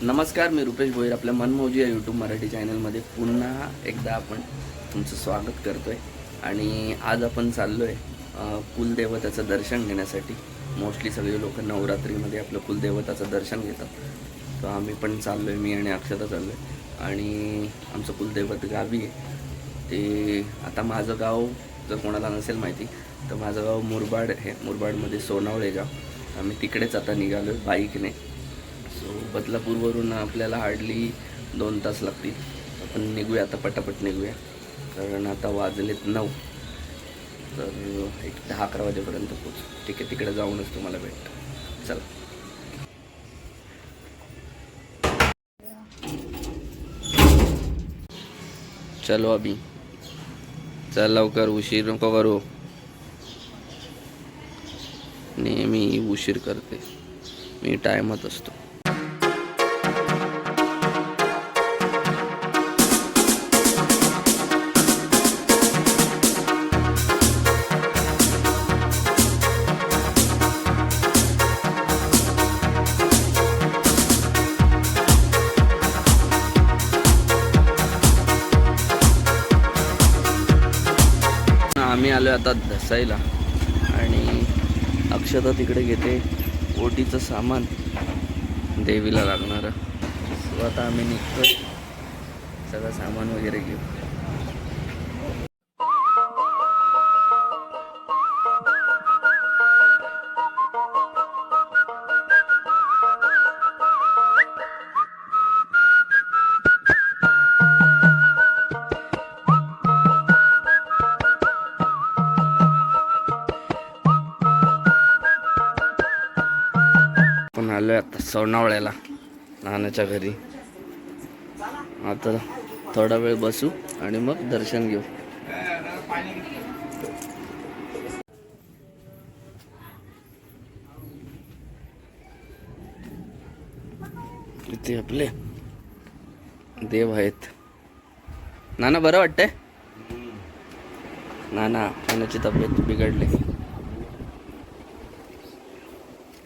नमस्कार, मी रुपेश भोईर. आपल्या मनमौजी या यूट्यूब मराठी चॅनलमध्ये पुन्हा एकदा आपण तुमचं स्वागत करतो आहे. आणि आज आपण चाललो आहे कुलदेवताचं दर्शन घेण्यासाठी. मोस्टली सगळे लोक नवरात्रीमध्ये आपलं कुलदेवताचं दर्शन घेतात, तर आम्ही पण चाललो आहे. मी आणि अक्षता चाललो आहे आणि आमचं कुलदैवत गावी आहे. ते आता माझं गाव जर कोणाला नसेल माहिती तर माझं गाव मुरबाड आहे. मुरबाडमध्ये सोनावळे गाव. आम्ही तिकडेच आता निघालो आहे बाईकने. सो बदलापूरवरून आपल्याला हार्डली 2 तास लागतील. आपण निघूया आता, पटापट निघूया, कारण आता वाजलेत 9, तर एक 10-11 वाजेपर्यंत पोचू. ठीक आहे, तिकडे जाऊनच तुम्हाला भेट. चला. चलो अभी, चल लवकर, उशीर नको करू. नेहमी उशीर करते मी, टायमात असतो. आम्ही आलो आता धसायला आणि अक्षता तिकडे घेते ओटीचं सामान देवीला लागणारं. सो आता आम्ही निघतो, सगळं सामान वगैरे घेऊ. आपण आलो आता सोनावळ्याला, नानाच्या घरी. आता थोडा वेळ बसू आणि मग दर्शन घेऊ. इथे आपले देव आहेत. नाना बरं वाटतंय? नानाची तब्येत बिघडली.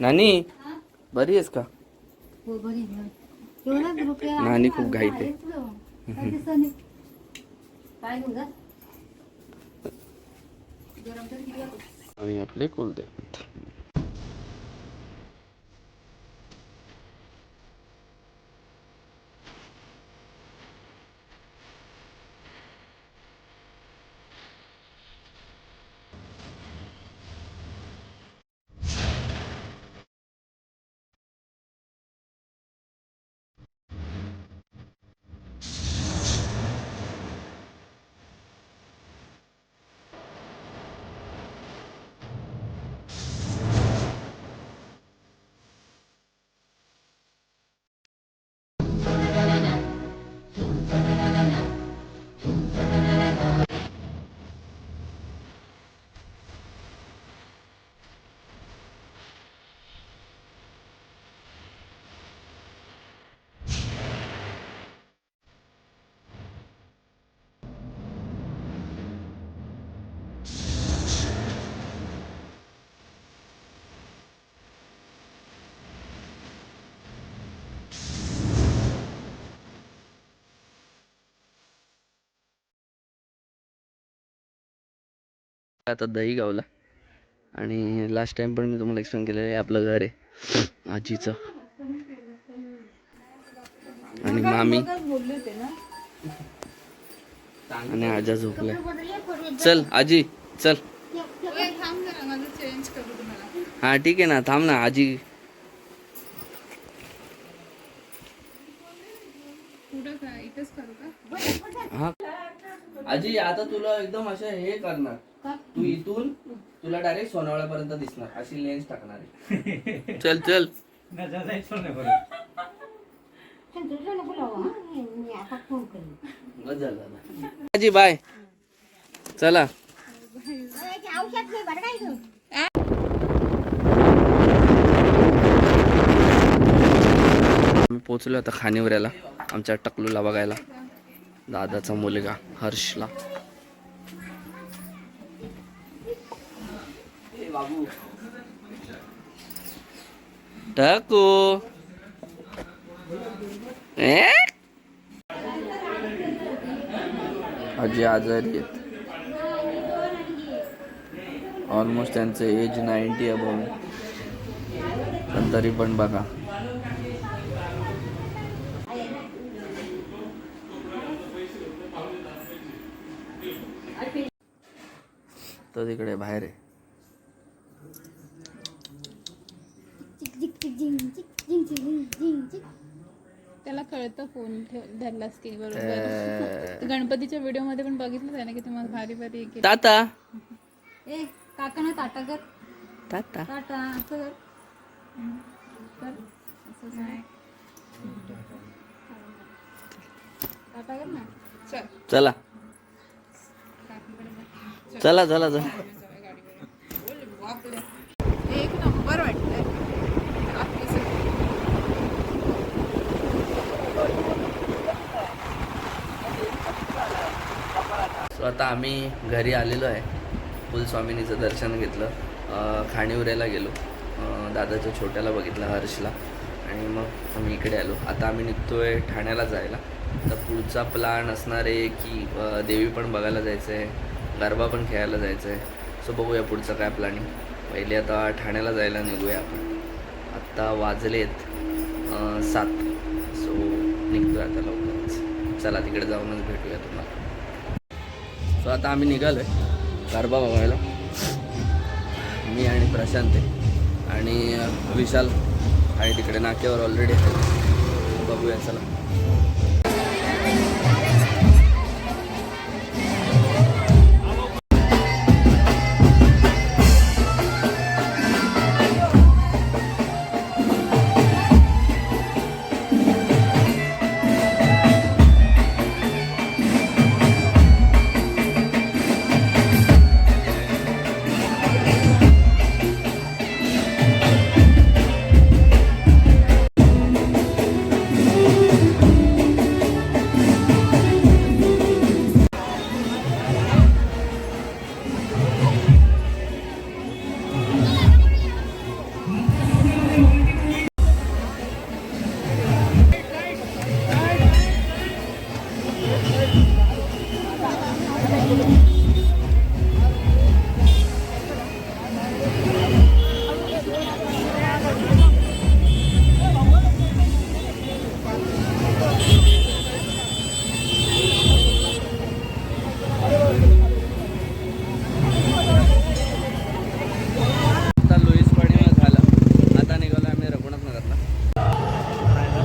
नानी बरी आहेस का? नानी खूप घाईत आहे. आणि आपले कुलदेवत. आता दही गावला आणि लास्ट टाइम पण मी तुम्हाला एक्सप्लेन केलेलं आहे. आपलं घर आहे आजीचं आणि मामी आणि आजा झोपलाय. चल आजी चल. हा ठीक आहे ना, थांब ना आजी. हा आजी, आता तुला एकदम असं हे करणार, तू इथून तुला डायरेक्ट सोनावळ्यापर्यंत दिसणार, अशी लेन्स टाकणार आहे. चल चल. आजी बाय, चला. आम्ही पोचलो आता खानिवऱ्याला, आमच्या टकलूला बघायला, दादाचा मुलगा हर्षला. टकू आजी आजारी आहेत. ऑलमोस्ट त्यांचं एज 90 अबव, पण तरी पण बघा. तो तिकडे बाहेर आहे. त्याला कळतं फोन धरला असतील बरोबर. गणपतीच्या व्हिडिओ मध्ये पण बघितलं त्याने की तुम्हाला भारी भारी ताता ए काका ना ताटा कर ताता ताटा असं कर असं नाही ताटा कर ना. चला चला चला चला. एक नंबर वाटतंय. सो आता आम्ही घरी आलेलो आहे. कुलस्वामिनीचं दर्शन घेतलं, खाणीवरेला गेलो, दादाच्या छोट्याला बघितलं, हर्षला, आणि मग आम्ही इकडे आलो. आता आम्ही निघतोय ठाण्याला जायला. तर पुढचा प्लॅन असणार आहे की देवी पण बघायला जायचं आहे, गरबा पण खेळायला जायचं आहे. सो बघूया पुढचं काय प्लॅनिंग. पहिले आता ठाण्याला जायला निघूया आपण. आत्ता वाजलेत 7. सो निघतोय आता लवकरच. चला तिकडे जाऊनच भेटूया तुम्हाला. सो आता आम्ही निघालो आहे गरबा बघायला. मी आणि प्रशांत आहे आणि विशाल आहे तिकडे नाक्यावर ऑलरेडी आहे. बघूया चला.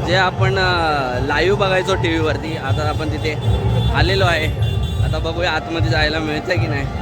जे आपण लाईव्ह बघायचो टी व्हीवरती, आता आपण तिथे आलेलो आहे. आता बघूया आतमध्ये जायला मिळतं की नाही.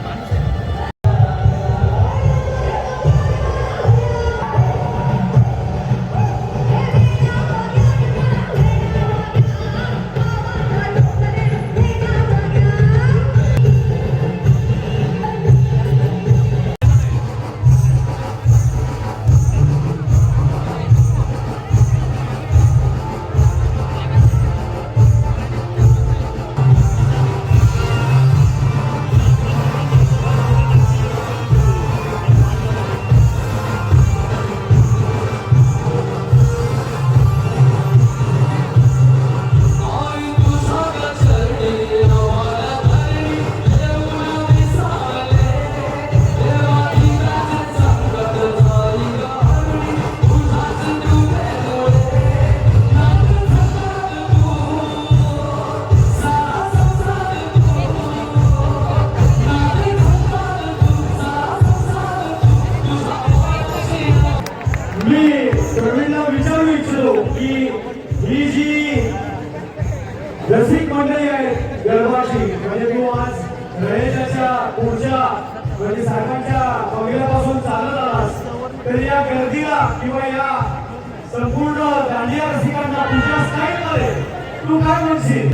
रसिक मंडळी आहे गरबाची, म्हणजे तू आज गणेशाच्या पुढच्या म्हणजे साहेबांच्या बंगल्यापासून चालत आलास तर या गर्दीला किंवा या संपूर्ण दांडिया रसिकांना तुझ्या स्टाईल मध्ये तू काय म्हणशील?